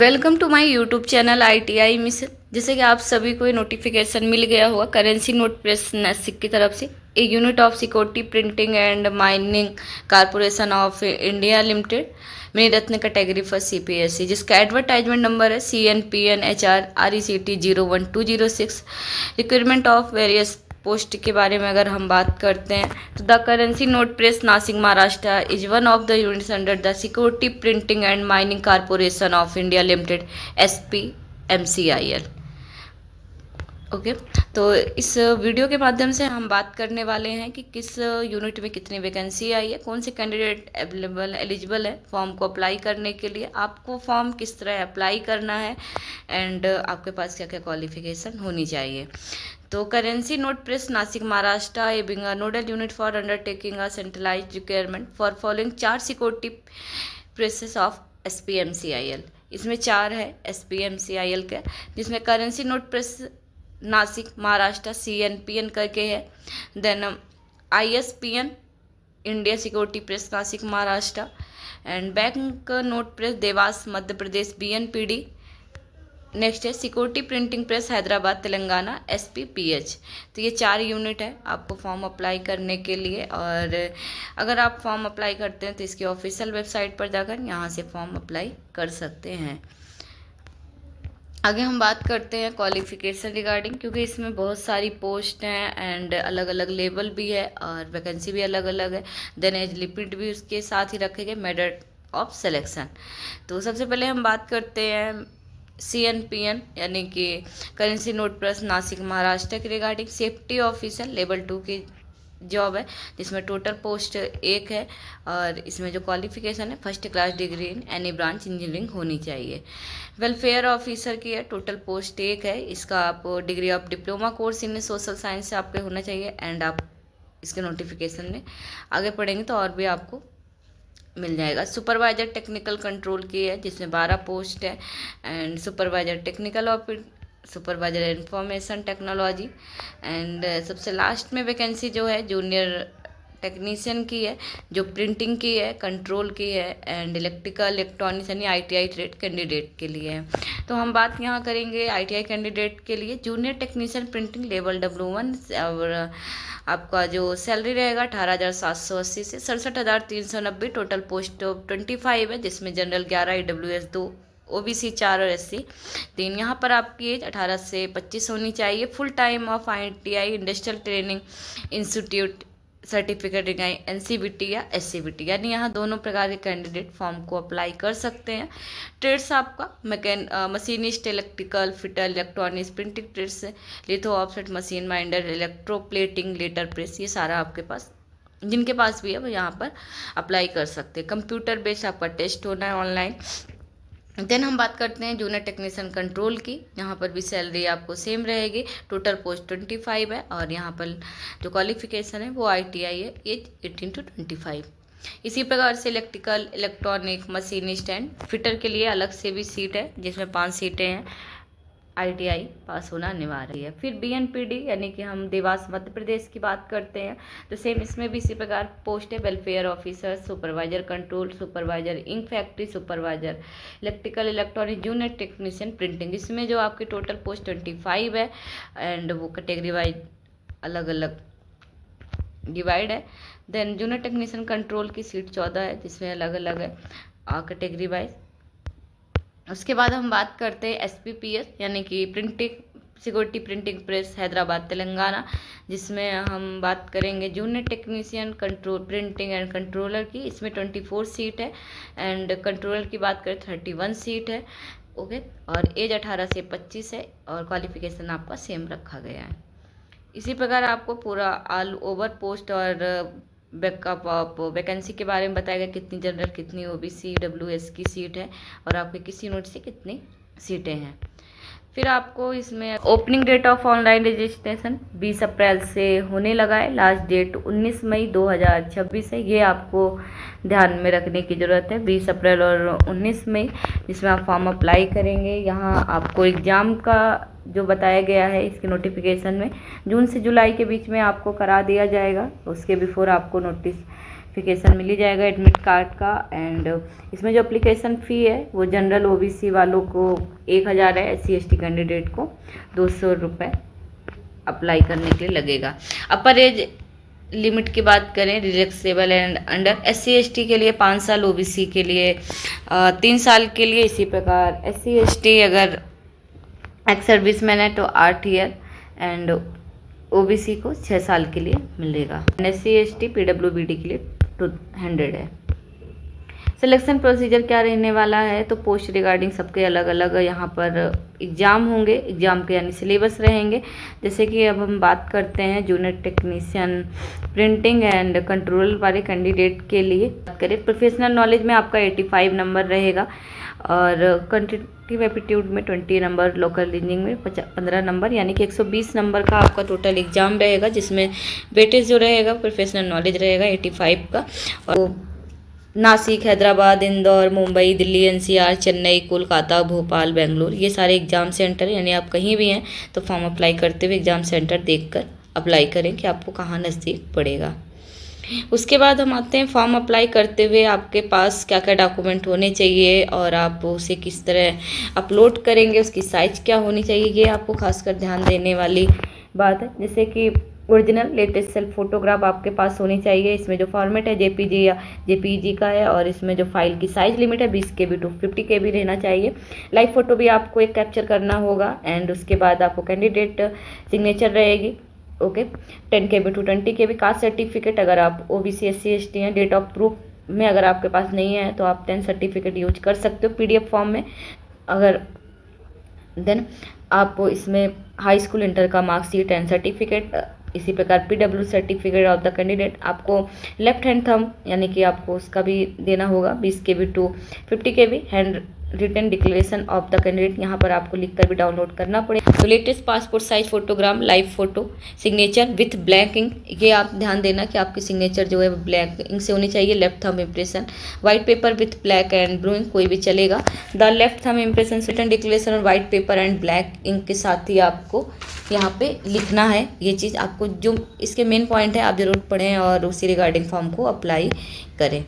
Welcome to my YouTube channel ITI mission. जैसे कि आप सभी को नोटिफिकेशन मिल गया होगा करेंसी नोट प्रेस नासिक की तरफ से a unit of Security Printing and Minting Corporation of India Limited mini Ratna category for CPSE, जिसका एडवर्टाइजमेंट नंबर है CNPN HR RECT 01206। Requirement of various post के बारे में अगर हम बात करते हैं तो the Currency Note Press Nashik Maharashtra is one of the units under the Security Printing and Minting Corporation of India Limited SPMCIL। Okay, तो इस वीडियो के माध्यम से हम बात करने वाले हैं कि किस यूनिट में कितनी वैकेंसी आई है, कौन से कैंडिडेट एलिजिबल है फॉर्म को अप्लाई करने के लिए, आपको फॉर्म किस तरह अप्लाई करना है एंड आपके पास क्या क्या क्वालिफिकेशन होनी चाहिए। तो Currency Note Press Nashik Maharashtra a being a nodal unit for undertaking a centralised requirement for following 4 security presses of SPMCIL। इसमें 4 है SPMCIL के, जिसमें Currency Note Press Nashik Maharashtra CNPN करके है, then ISPN India Security Press Nashik Maharashtra and Bank Note Press Dewas Madhya Pradesh BNPD। Next है Security Printing Press Hyderabad Telangana SPPH। तो ये 4 unit है आपको फॉर्म अप्लाई करने के लिए, और अगर आप फॉर्म अप्लाई करते हैं तो इसकी ऑफिशियल वेबसाइट पर जाकर यहाँ से फॉर्म अप्लाई कर सकते हैं। आगे हम बात करते हैं क्वालिफिकेशन रिगार्डिंग, क्योंकि इसमें बहुत सारी पोस्ट हैं एंड अलग अलग लेवल भी है और वैकेंसी भी अलग अलग है। देन एज लिमिट भी उसके साथ ही रखे गए, मेथड ऑफ सिलेक्शन। तो सबसे पहले हम बात करते हैं CNPN यानी कि currency Note Press Nashik Maharashtra के रिगार्डिंग सेफ्टी ऑफिसर लेवल 2 की जॉब है, जिसमें टोटल पोस्ट 1 है और इसमें जो क्वालिफिकेशन है first class degree in any branch engineering होनी चाहिए। वेलफेयर ऑफिसर की है, टोटल पोस्ट 1 है, इसका आप degree of diploma course in social science से आपके होना चाहिए एंड आप इसके नोटिफिकेशन में आगे पढ़ेंगे तो और भी आपको मिल जाएगा। सुपरवाइजर टेक्निकल कंट्रोल की है, जिसमें 12 पोस्ट है and supervisor technical supervisor information technology and सबसे लास्ट में वैकेंसी जो है जूनियर टेक्नीशियन की है, जो प्रिंटिंग की है, कंट्रोल की है एंड इलेक्ट्रिकल इलेक्ट्रॉनिक्स यानी ITI ट्रेड कैंडिडेट के लिए है। तो हम बात यहाँ करेंगे ITI कैंडिडेट के लिए junior technician printing level W1 और आपका जो सैलरी रहेगा 18,780 से 67,390। टोटल पोस्ट 25 है, जिसमें जनरल 11 EWS 2 OBC 4 और SC 3। यहाँ पर आपकी एज 18 से 25 होनी चाहिए। Full time of ITI industrial training institute certificate NCVT या SCVT, यानी यहाँ दोनों प्रकार के कैंडिडेट फॉर्म को अप्लाई कर सकते हैं। ट्रेड्स आपका machinist, electrical fitter, electronics, printing trades, litho offset machine minder, electroplating, letter press, ये सारा आपके पास जिनके पास भी है वो यहाँ पर अप्लाई कर सकते हैं। कंप्यूटर बेस्ड आपका टेस्ट होना है ऑनलाइन। देन हम बात करते हैं जूनियर टेक्नीशियन कंट्रोल की, यहाँ पर भी सैलरी आपको सेम रहेगी। टोटल पोस्ट 25 है और यहाँ पर जो क्वालिफिकेशन है वो ITI है, एज 18 to 25। इसी प्रकार से electrical electronic machinist and fitter के लिए अलग से भी सीट है, जिसमें 5 सीटें हैं। ITI पास होना अनिवार्य है। फिर BNPD यानी कि हम देवास मध्य प्रदेश की बात करते हैं तो सेम इसमें भी इसी प्रकार पोस्ट है, welfare officer, supervisor control, supervisor ink factory, supervisor electrical electronic, junior technician printing. इसमें जो आपकी टोटल पोस्ट 25 है एंड वो कैटेगरी वाइज अलग अलग डिवाइड है। देन जूनियर टेक्नीशियन कंट्रोल की सीट 14 है, जिसमें अलग अलग है कैटेगरी वाइज। उसके बाद हम बात करते हैं SPPS यानी कि printing security Printing Press Hyderabad Telangana, जिसमें हम बात करेंगे junior technician control printing and controller की। इसमें 24 सीट है एंड कंट्रोलर की बात करें 31 सीट है। ओके, और एज 18 से 25 है और क्वालिफिकेशन आपका सेम रखा गया है। इसी प्रकार आपको पूरा ऑल ओवर पोस्ट और बैकअप ऑफ वैकेंसी के बारे में बताएगा, कितनी जनरल, कितनी OBC WS की सीट है और आपके किस यूनिट से कितनी सीटें हैं। फिर आपको इसमें opening date of online registration 20 April से होने लगा है, लास्ट डेट 19 मई 2026 है। ये आपको ध्यान में रखने की ज़रूरत है, 20 अप्रैल और 19 मई, जिसमें आप फॉर्म अप्लाई करेंगे। यहाँ आपको एग्ज़ाम का जो बताया गया है इसके नोटिफिकेशन में जून से जुलाई के बीच में आपको करा दिया जाएगा। उसके बिफोर आपको नोटिस सर्टिफिकेशन मिल ही जाएगा एडमिट कार्ड का। एंड इसमें जो एप्लीकेशन फ़ी है वो जनरल ओबीसी वालों को 1000 है, SC ST कैंडिडेट को 200 रुपये अप्लाई करने के लिए लगेगा। अपर एज लिमिट की बात करें relaxable and under SC ST के लिए 5 साल, OBC के लिए 3 साल के लिए। इसी प्रकार SC ST अगर एक्स सर्विसमैन है तो 8 ईयर एंड OBC को 6 साल के लिए मिलेगा। SC ST PWBD के लिए 200 है। सिलेक्शन प्रोसीजर क्या रहने वाला है, तो पोस्ट रिगार्डिंग सबके अलग अलग यहाँ पर एग्ज़ाम होंगे, एग्ज़ाम के यानी सिलेबस रहेंगे। जैसे कि अब हम बात करते हैं junior technician printing and control वाले कैंडिडेट के लिए बात करें। प्रोफेशनल नॉलेज में आपका 85 नंबर रहेगा और क्वांटिटेटिव एप्टीट्यूड में 20 नंबर, लोकल रीजनिंग में 15 नंबर, यानी कि 120 नंबर का आपका टोटल एग्ज़ाम रहेगा, जिसमें वेटेज जो रहेगा प्रोफेशनल नॉलेज रहेगा 85 का। और नासिक, हैदराबाद, इंदौर, मुंबई, दिल्ली, NCR, चेन्नई, कोलकाता, भोपाल, बेंगलुरु, ये सारे एग्ज़ाम सेंटर हैं। यानी आप कहीं भी हैं तो फॉर्म अप्लाई करते हुए एग्ज़ाम सेंटर देखकर अप्लाई करें कि आपको कहाँ नज़दीक पड़ेगा। उसके बाद हम आते हैं फॉर्म अप्लाई करते हुए आपके पास क्या क्या डॉक्यूमेंट होने चाहिए और आप उसे किस तरह अपलोड करेंगे, उसकी साइज़ क्या होनी चाहिए, ये आपको खासकर ध्यान देने वाली बात है। जैसे कि ओरिजिनल लेटेस्ट सेल्फ फोटोग्राफ आपके पास होनी चाहिए। इसमें जो फॉर्मेट है JPG या JPEG का है और इसमें जो फाइल की साइज लिमिट है 20 KB टू 50 KB रहना चाहिए। लाइव फोटो भी आपको एक कैप्चर करना होगा एंड उसके बाद आपको कैंडिडेट सिग्नेचर रहेगी, okay. 10 KB to 20 KB। Caste certificate अगर आप OBC SC ST हैं, डेट ऑफ प्रूफ में अगर आपके पास नहीं है तो आप 10 सर्टिफिकेट यूज कर सकते हो PDF फॉर्म में। अगर देन आप इसमें हाई स्कूल इंटर का मार्कशीट एंड सर्टिफिकेट, इसी प्रकार PW certificate of the candidate. आपको लेफ्ट हैंड थंब यानी कि आपको उसका भी देना होगा 20 KB to 50 KB। Hand written declaration of the candidate यहाँ पर आपको लिखकर भी डाउनलोड करना पड़ेगा। तो latest passport size photograph, live photo, signature with black ink, ये आप ध्यान देना कि आपकी सिग्नेचर जो है वो ब्लैक इंक से होनी चाहिए। Left thumb impression, white paper with black and blue ink, कोई भी चलेगा। The left thumb impression written declaration और white paper and black ink के साथ ही आपको यहाँ पे लिखना है। ये चीज़ आपको जो इसके मेन पॉइंट है आप जरूर पढ़ें और उसी रिगार्डिंग फॉर्म को अप्लाई करें।